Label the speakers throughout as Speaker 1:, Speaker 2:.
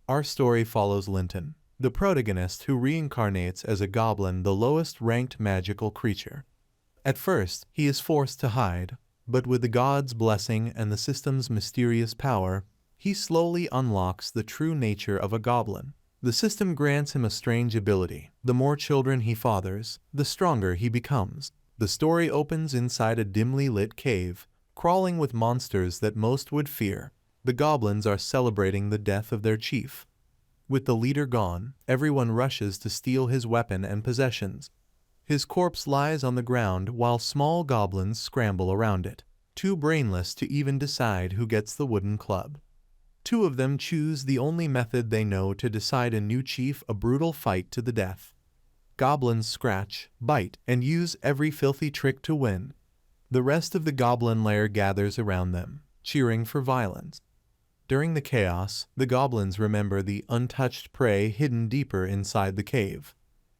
Speaker 1: Our story follows Linton, the protagonist who reincarnates as a goblin, the lowest ranked magical creature. At first, he is forced to hide, but with the god's blessing and the system's mysterious power, he slowly unlocks the true nature of a goblin. The system grants him a strange ability. The more children he fathers, the stronger he becomes. The story opens inside a dimly lit cave, crawling with monsters that most would fear. The goblins are celebrating the death of their chief. With the leader gone, everyone rushes to steal his weapon and possessions. His corpse lies on the ground while small goblins scramble around it, too brainless to even decide who gets the wooden club. Two of them choose the only method they know to decide a new chief, a brutal fight to the death. Goblins scratch, bite, and use every filthy trick to win. The rest of the goblin lair gathers around them, cheering for violence. During the chaos, the goblins remember the untouched prey hidden deeper inside the cave.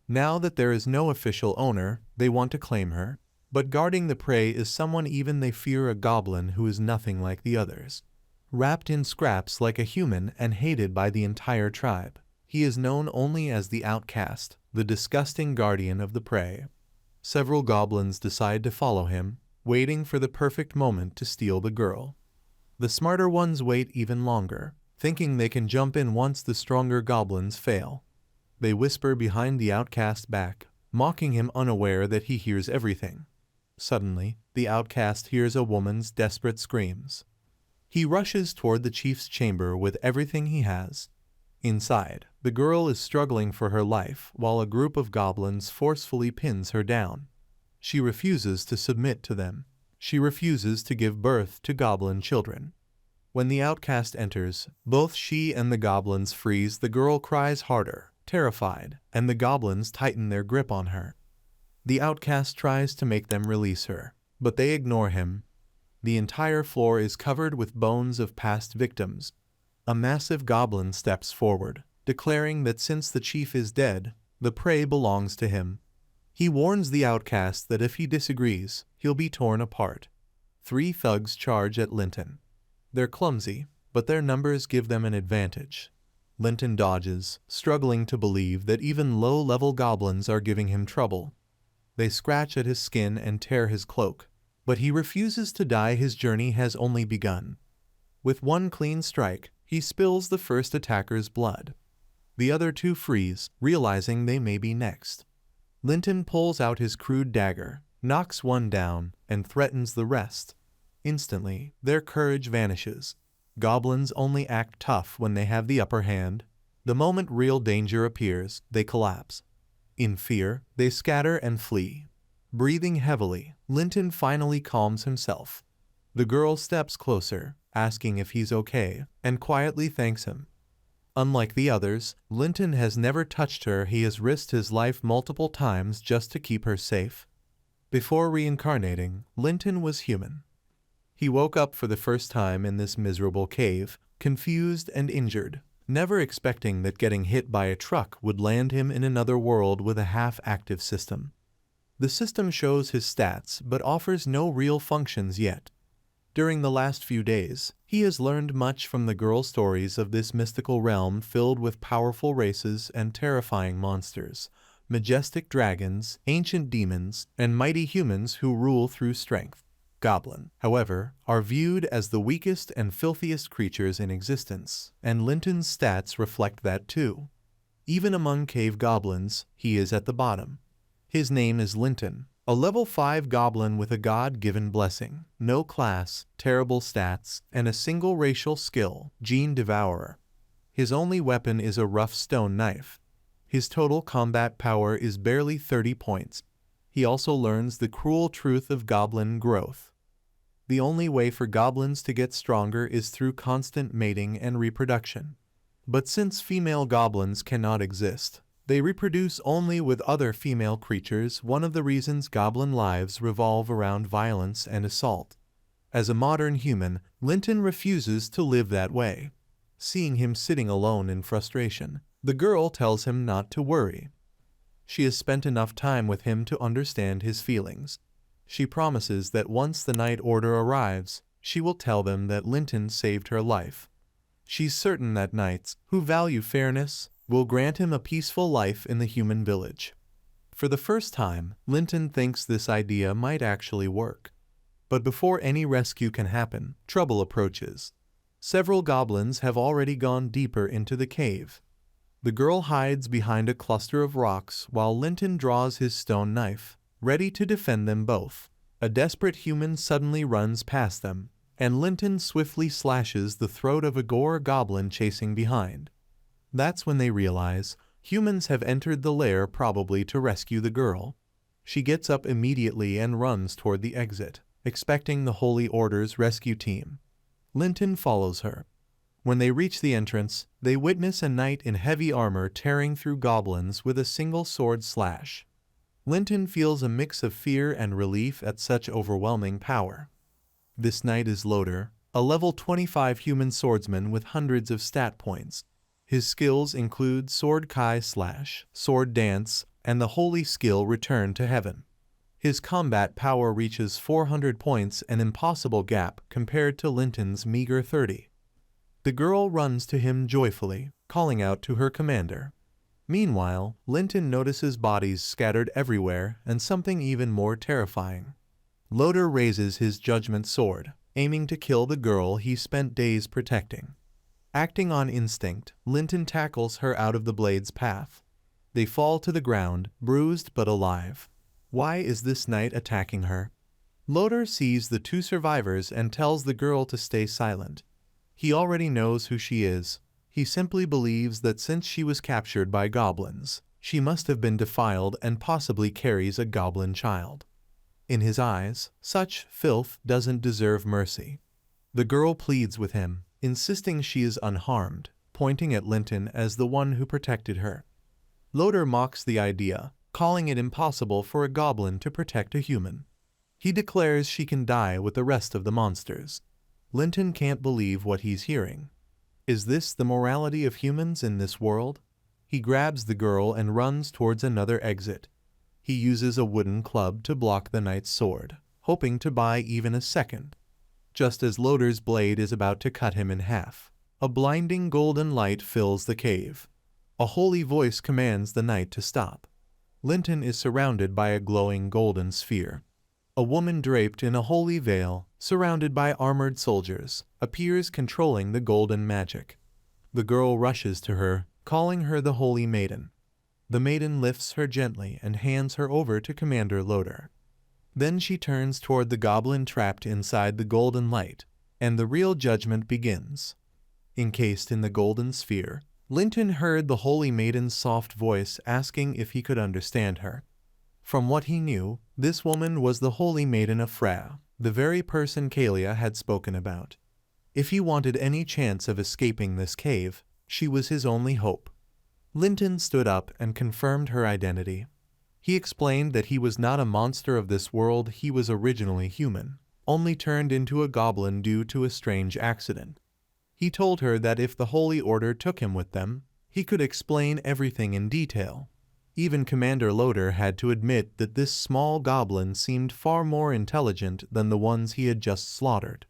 Speaker 1: Now that there is no official owner, they want to claim her, but guarding the prey is someone even they fear, a goblin who is nothing like the others. Wrapped in scraps like a human and hated by the entire tribe, he is known only as the outcast, the disgusting guardian of the prey. Several goblins decide to follow him, waiting for the perfect moment to steal the girl. The smarter ones wait even longer, thinking they can jump in once the stronger goblins fail. They whisper behind the outcast's back, mocking him, unaware that he hears everything. Suddenly, the outcast hears a woman's desperate screams. He rushes toward the chief's chamber with everything he has. Inside, the girl is struggling for her life while a group of goblins forcefully pins her down. She refuses to submit to them. She refuses to give birth to goblin children. When the outcast enters, both she and the goblins freeze. The girl cries harder, terrified, and the goblins tighten their grip on her. The outcast tries to make them release her, but they ignore him. The entire floor is covered with bones of past victims. A massive goblin steps forward, declaring that since the chief is dead, the prey belongs to him. He warns the outcast that if he disagrees, he'll be torn apart. 3 thugs charge at Linton. They're clumsy, but their numbers give them an advantage. Linton dodges, struggling to believe that even low-level goblins are giving him trouble. They scratch at his skin and tear his cloak, but he refuses to die. His journey has only begun. With one clean strike, he spills the first attacker's blood. The other 2 freeze, realizing they may be next. Linton pulls out his crude dagger, knocks one down, and threatens the rest. Instantly, their courage vanishes. Goblins only act tough when they have the upper hand. The moment real danger appears, they collapse. In fear, they scatter and flee. Breathing heavily, Linton finally calms himself. The girl steps closer, asking if he's okay, and quietly thanks him. Unlike the others, Linton has never touched her. He has risked his life multiple times just to keep her safe. Before reincarnating, Linton was human. He woke up for the first time in this miserable cave, confused and injured, never expecting that getting hit by a truck would land him in another world with a half-active system. The system shows his stats but offers no real functions yet. During the last few days, he has learned much from the girl stories of this mystical realm filled with powerful races and terrifying monsters, majestic dragons, ancient demons, and mighty humans who rule through strength. Goblin, however, are viewed as the weakest and filthiest creatures in existence, and Linton's stats reflect that too. Even among cave goblins, he is at the bottom. His name is Linton, a level 5 goblin with a god-given blessing, no class, terrible stats, and a single racial skill, Gene Devourer. His only weapon is a rough stone knife. His total combat power is barely 30 points. He also learns the cruel truth of goblin growth. The only way for goblins to get stronger is through constant mating and reproduction. But since female goblins cannot exist, they reproduce only with other female creatures, one of the reasons goblin lives revolve around violence and assault. As a modern human, Linton refuses to live that way. Seeing him sitting alone in frustration, the girl tells him not to worry. She has spent enough time with him to understand his feelings. She promises that once the night order arrives, she will tell them that Linton saved her life. She's certain that knights, who value fairness, will grant him a peaceful life in the human village. For the first time, Linton thinks this idea might actually work. But before any rescue can happen, trouble approaches. Several goblins have already gone deeper into the cave. The girl hides behind a cluster of rocks while Linton draws his stone knife, ready to defend them both. A desperate human suddenly runs past them, and Linton swiftly slashes the throat of a gore goblin chasing behind. That's when they realize humans have entered the lair, probably to rescue the girl. She gets up immediately and runs toward the exit, expecting the Holy Order's rescue team. Linton follows her. When they reach the entrance, they witness a knight in heavy armor tearing through goblins with a single sword slash. Linton feels a mix of fear and relief at such overwhelming power. This knight is Loder, a level 25 human swordsman with hundreds of stat points. His skills include Sword Kai Slash, Sword Dance, and the holy skill Return to Heaven. His combat power reaches 400 points, an impossible gap compared to Linton's meager 30. The girl runs to him joyfully, calling out to her commander. Meanwhile, Linton notices bodies scattered everywhere and something even more terrifying. Loder raises his judgment sword, aiming to kill the girl he spent days protecting. Acting on instinct, Linton tackles her out of the blade's path. They fall to the ground, bruised but alive. Why is this knight attacking her? Loder sees the two survivors and tells the girl to stay silent. He already knows who she is. He simply believes that since she was captured by goblins, she must have been defiled and possibly carries a goblin child. In his eyes, such filth doesn't deserve mercy. The girl pleads with him, insisting she is unharmed, pointing at Linton as the one who protected her. Loder mocks the idea, calling it impossible for a goblin to protect a human. He declares she can die with the rest of the monsters. Linton can't believe what he's hearing. Is this the morality of humans in this world? He grabs the girl and runs towards another exit. He uses a wooden club to block the knight's sword, hoping to buy even a second. Just as Loder's blade is about to cut him in half, a blinding golden light fills the cave. A holy voice commands the knight to stop. Linton is surrounded by a glowing golden sphere. A woman draped in a holy veil, surrounded by armored soldiers, appears controlling the golden magic. The girl rushes to her, calling her the Holy Maiden. The maiden lifts her gently and hands her over to Commander Loder. Then she turns toward the goblin trapped inside the golden light, and the real judgment begins. Encased in the golden sphere, Linton heard the Holy Maiden's soft voice asking if he could understand her. From what he knew, this woman was the Holy Maiden of Freya, the very person Kalia had spoken about. If he wanted any chance of escaping this cave, she was his only hope. Linton stood up and confirmed her identity. He explained that he was not a monster of this world, he was originally human, only turned into a goblin due to a strange accident. He told her that if the Holy Order took him with them, he could explain everything in detail. Even Commander Loder had to admit that this small goblin seemed far more intelligent than the ones he had just slaughtered.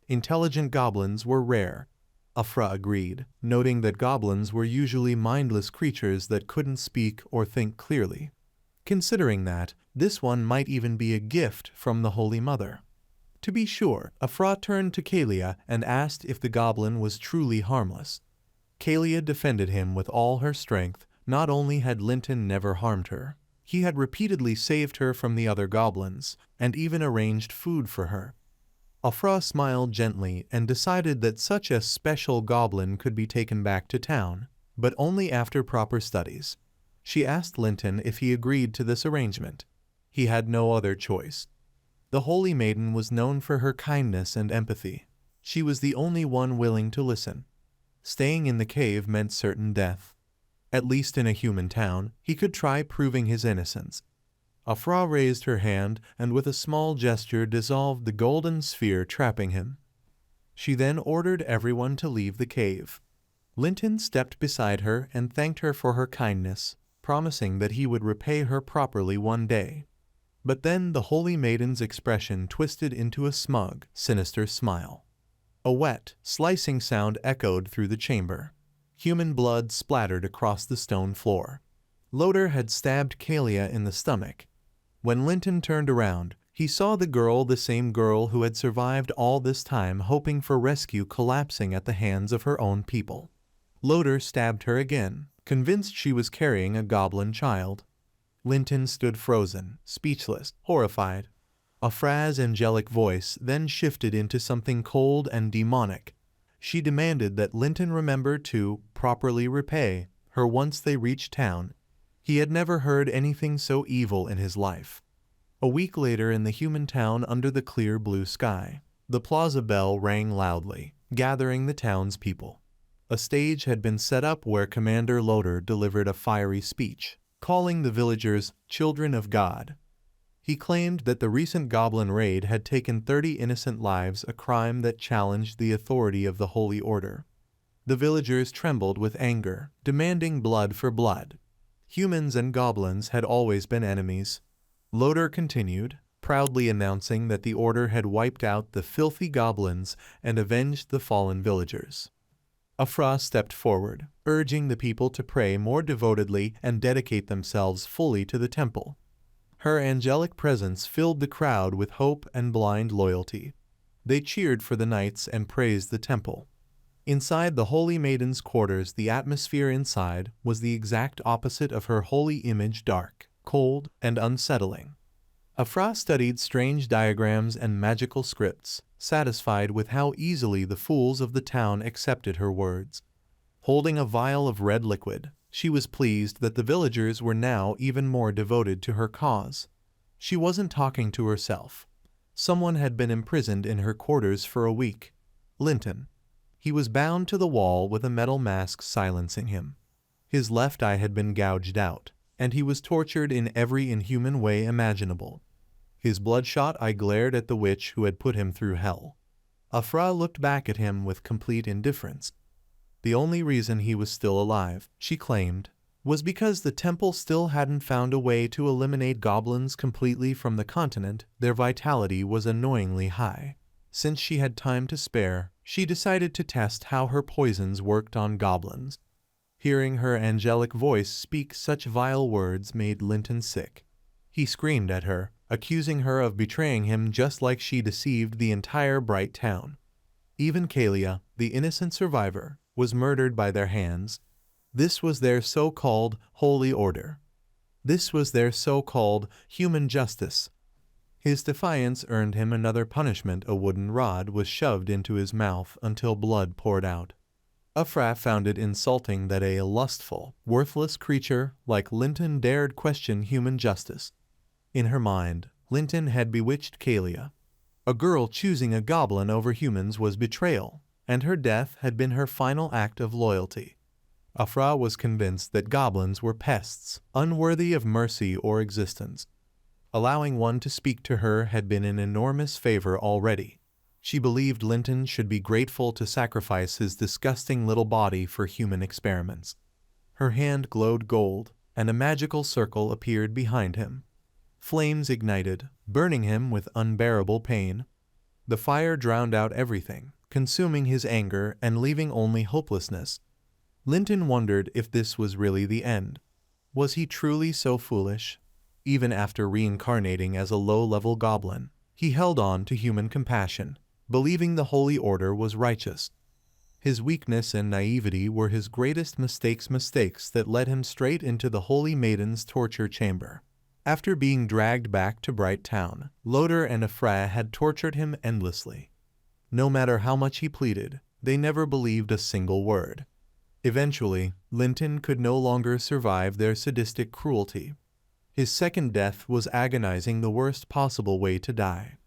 Speaker 1: Intelligent goblins were rare. Afra agreed, noting that goblins were usually mindless creatures that couldn't speak or think clearly. Considering that, this one might even be a gift from the Holy Mother. To be sure, Afra turned to Kalia and asked if the goblin was truly harmless. Kalia defended him with all her strength. Not only had Linton never harmed her, he had repeatedly saved her from the other goblins, and even arranged food for her. Afra smiled gently and decided that such a special goblin could be taken back to town, but only after proper studies. She asked Linton if he agreed to this arrangement. He had no other choice. The Holy Maiden was known for her kindness and empathy. She was the only one willing to listen. Staying in the cave meant certain death. At least in a human town, he could try proving his innocence. Afra raised her hand and with a small gesture dissolved the golden sphere trapping him. She then ordered everyone to leave the cave. Linton stepped beside her and thanked her for her kindness, promising that he would repay her properly one day. But then the Holy Maiden's expression twisted into a smug, sinister smile. A wet, slicing sound echoed through the chamber. Human blood splattered across the stone floor. Loder had stabbed Kalia in the stomach. When Linton turned around, he saw the girl, the same girl who had survived all this time hoping for rescue, collapsing at the hands of her own people. Loder stabbed her again, convinced she was carrying a goblin child. Linton stood frozen, speechless, horrified. Afra's angelic voice then shifted into something cold and demonic. She demanded that Linton remember to properly repay her once they reached town. He had never heard anything so evil in his life. A week later, in the human town under the clear blue sky, the plaza bell rang loudly, gathering the townspeople. A stage had been set up where Commander Loder delivered a fiery speech, calling the villagers children of God. He claimed that the recent goblin raid had taken 30 innocent lives, a crime that challenged the authority of the Holy Order. The villagers trembled with anger, demanding blood for blood. Humans and goblins had always been enemies. Loder continued, proudly announcing that the Order had wiped out the filthy goblins and avenged the fallen villagers. Afra stepped forward, urging the people to pray more devotedly and dedicate themselves fully to the temple. Her angelic presence filled the crowd with hope and blind loyalty. They cheered for the knights and praised the temple. Inside the Holy Maiden's quarters, the atmosphere inside was the exact opposite of her holy image: dark, cold, and unsettling. Afra studied strange diagrams and magical scripts, satisfied with how easily the fools of the town accepted her words. Holding a vial of red liquid, she was pleased that the villagers were now even more devoted to her cause. She wasn't talking to herself. Someone had been imprisoned in her quarters for a week. Linton. He was bound to the wall with a metal mask silencing him. His left eye had been gouged out, and he was tortured in every inhuman way imaginable. His bloodshot eye glared at the witch who had put him through hell. Afra looked back at him with complete indifference. The only reason he was still alive, she claimed, was because the temple still hadn't found a way to eliminate goblins completely from the continent. Their vitality was annoyingly high. Since she had time to spare, she decided to test how her poisons worked on goblins. Hearing her angelic voice speak such vile words made Linton sick. He screamed at her, accusing her of betraying him just like she deceived the entire bright town. Even Kalia, the innocent survivor, was murdered by their hands. This was their so-called holy order. This was their so-called human justice. His defiance earned him another punishment. A wooden rod was shoved into his mouth until blood poured out. Afra found it insulting that a lustful, worthless creature like Linton dared question human justice. In her mind, Linton had bewitched Kalia. A girl choosing a goblin over humans was betrayal, and her death had been her final act of loyalty. Afra was convinced that goblins were pests, unworthy of mercy or existence. Allowing one to speak to her had been an enormous favor already. She believed Linton should be grateful to sacrifice his disgusting little body for human experiments. Her hand glowed gold, and a magical circle appeared behind him. Flames ignited, burning him with unbearable pain. The fire drowned out everything, consuming his anger and leaving only hopelessness. Linton wondered if this was really the end. Was he truly so foolish? Even after reincarnating as a low-level goblin, he held on to human compassion, believing the Holy Order was righteous. His weakness and naivety were his greatest mistakes that led him straight into the Holy Maiden's torture chamber. After being dragged back to Bright Town, Loder and Afra had tortured him endlessly. No matter how much he pleaded, they never believed a single word. Eventually, Linton could no longer survive their sadistic cruelty. His second death was agonizing, the worst possible way to die.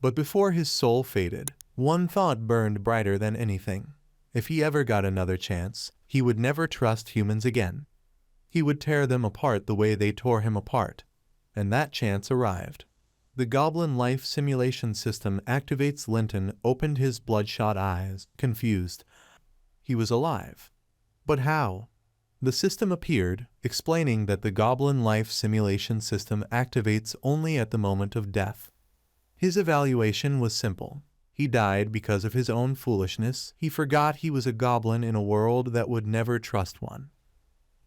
Speaker 1: But before his soul faded, one thought burned brighter than anything. If he ever got another chance, he would never trust humans again. He would tear them apart the way they tore him apart. And that chance arrived. The Goblin life simulation system activates. Linton opened his bloodshot eyes, confused. He was alive. But how? The system appeared, explaining that the Goblin life simulation system activates only at the moment of death. His evaluation was simple. He died because of his own foolishness. He forgot he was a goblin in a world that would never trust one.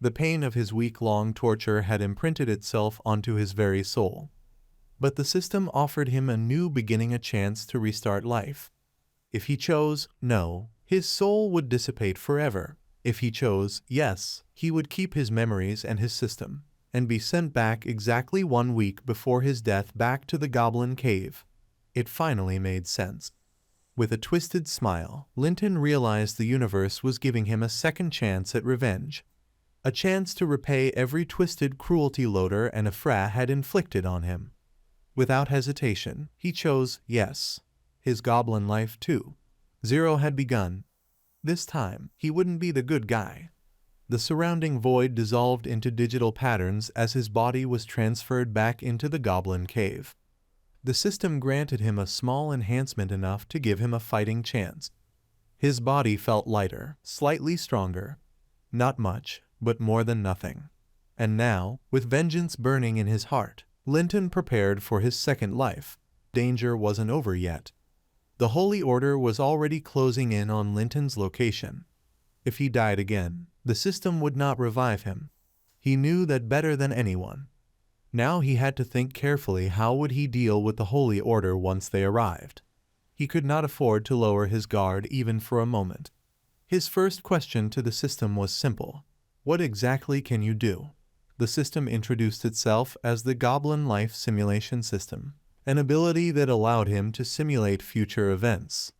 Speaker 1: The pain of his week-long torture had imprinted itself onto his very soul. But the system offered him a new beginning, a chance to restart life. If he chose no, his soul would dissipate forever. If he chose yes, he would keep his memories and his system, and be sent back exactly 1 week before his death back to the Goblin Cave. It finally made sense. With a twisted smile, Linton realized the universe was giving him a second chance at revenge. A chance to repay every twisted cruelty Loader and Afra had inflicted on him. Without hesitation, he chose yes. His goblin life too. Zero had begun. This time, he wouldn't be the good guy. The surrounding void dissolved into digital patterns as his body was transferred back into the Goblin Cave. The system granted him a small enhancement enough to give him a fighting chance. His body felt lighter, slightly stronger. Not much, but more than nothing. And now, with vengeance burning in his heart, Linton prepared for his second life. Danger wasn't over yet. The Holy Order was already closing in on Linton's location. If he died again, the system would not revive him. He knew that better than anyone. Now he had to think carefully, how would he deal with the Holy Order once they arrived. He could not afford to lower his guard even for a moment. His first question to the system was simple. What exactly can you do? The system introduced itself as the Goblin Life Simulation System, an ability that allowed him to simulate future events.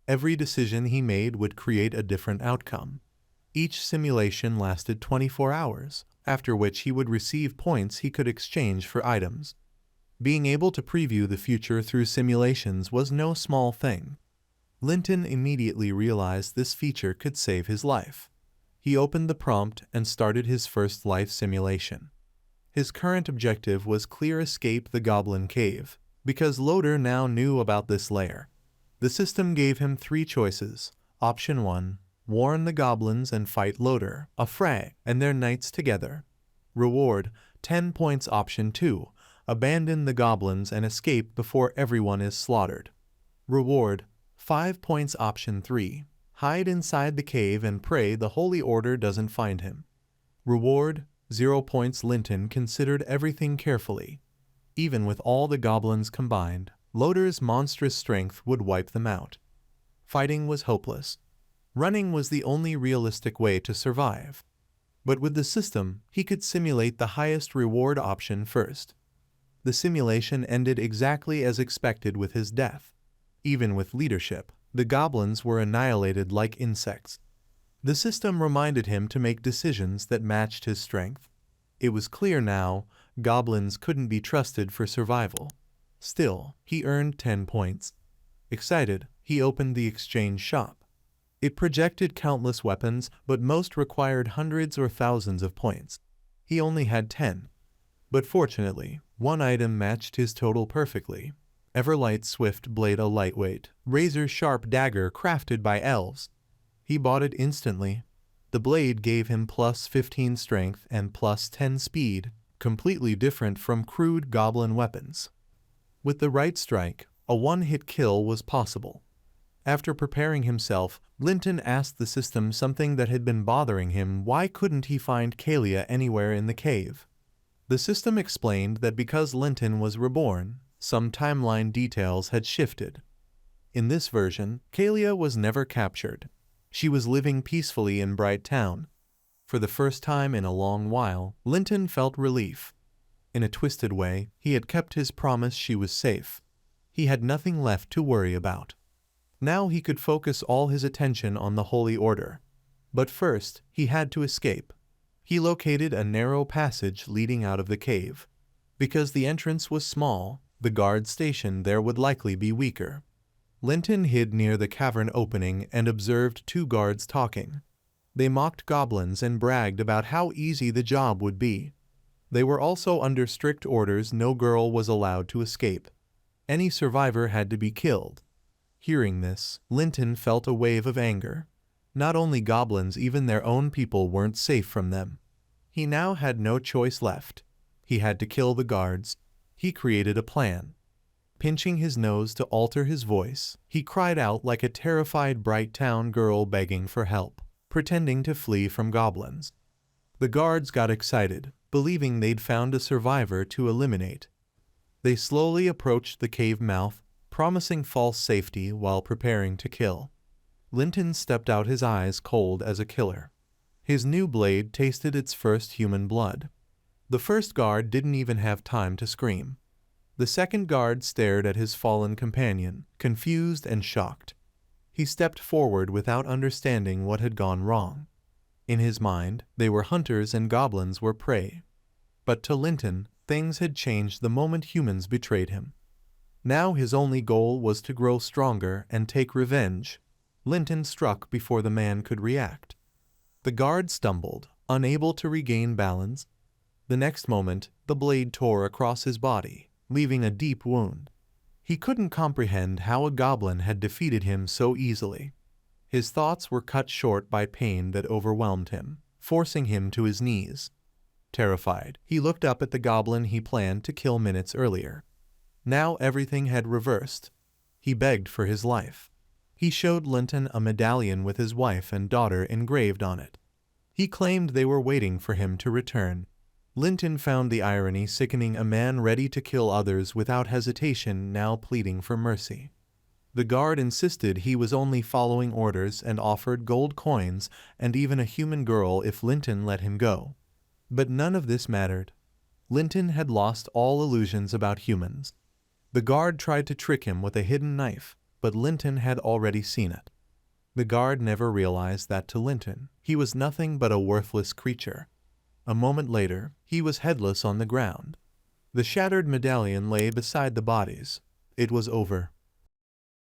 Speaker 1: Every decision he made would create a different outcome. Each simulation lasted 24 hours, after which he would receive points he could exchange for items. Being able to preview the future through simulations was no small thing. Linton immediately realized this feature could save his life. He opened the prompt and started his first life simulation. His current objective was clear escape the Goblin Cave, because Loader now knew about this lair. The system gave him 3 choices. Option 1. Warn the goblins and fight Loader, Afra, and their knights together. Reward, 10 points. Option 2. Abandon the goblins and escape before everyone is slaughtered. Reward, 5 points. Option 3. Hide inside the cave and pray the Holy Order doesn't find him. Reward, 0 points. Linton considered everything carefully. Even with all the goblins combined, Loader's monstrous strength would wipe them out. Fighting was hopeless. Running was the only realistic way to survive. But with the system, he could simulate the highest reward option first. The simulation ended exactly as expected with his death. Even with leadership, the goblins were annihilated like insects. The system reminded him to make decisions that matched his strength. It was clear now, goblins couldn't be trusted for survival. Still, he earned 10 points. Excited, he opened the exchange shop. It projected countless weapons, but most required hundreds or thousands of points. He only had 10. But fortunately, one item matched his total perfectly. Everlight Swift Blade, a lightweight, razor-sharp dagger crafted by elves. He bought it instantly. The blade gave him plus 15 strength and plus 10 speed, completely different from crude goblin weapons. With the right strike, a one-hit kill was possible. After preparing himself, Linton asked the system something that had been bothering him. Why couldn't he find Kalia anywhere in the cave? The system explained that because Linton was reborn, some timeline details had shifted. In this version, Kalia was never captured. She was living peacefully in Bright Town. For the first time in a long while, Linton felt relief. In a twisted way, he had kept his promise. She was safe. He had nothing left to worry about. Now he could focus all his attention on the Holy Order. But first, he had to escape. He located a narrow passage leading out of the cave. Because the entrance was small, the guard stationed there would likely be weaker. Linton hid near the cavern opening and observed 2 guards talking. They mocked goblins and bragged about how easy the job would be. They were also under strict orders. No girl was allowed to escape. Any survivor had to be killed. Hearing this, Linton felt a wave of anger. Not only goblins, even their own people weren't safe from them. He now had no choice left. He had to kill the guards. He created a plan. Pinching his nose to alter his voice, he cried out like a terrified Bright Town girl begging for help, pretending to flee from goblins. The guards got excited, believing they'd found a survivor to eliminate. They slowly approached the cave mouth, promising false safety while preparing to kill. Linton stepped out, his eyes cold as a killer. His new blade tasted its first human blood. The first guard didn't even have time to scream. The second guard stared at his fallen companion, confused and shocked. He stepped forward without understanding what had gone wrong. In his mind, they were hunters and goblins were prey. But to Linton, things had changed the moment humans betrayed him. Now his only goal was to grow stronger and take revenge. Linton struck before the man could react. The guard stumbled, unable to regain balance. The next moment, the blade tore across his body, leaving a deep wound. He couldn't comprehend how a goblin had defeated him so easily. His thoughts were cut short by pain that overwhelmed him, forcing him to his knees. Terrified, he looked up at the goblin he planned to kill minutes earlier. Now everything had reversed. He begged for his life. He showed Linton a medallion with his wife and daughter engraved on it. He claimed they were waiting for him to return. Linton found the irony sickening, a man ready to kill others without hesitation now pleading for mercy. The guard insisted he was only following orders and offered gold coins and even a human girl if Linton let him go. But none of this mattered. Linton had lost all illusions about humans. The guard tried to trick him with a hidden knife, but Linton had already seen it. The guard never realized that to Linton, he was nothing but a worthless creature. A moment later, he was headless on the ground. The shattered medallion lay beside the bodies. It was over.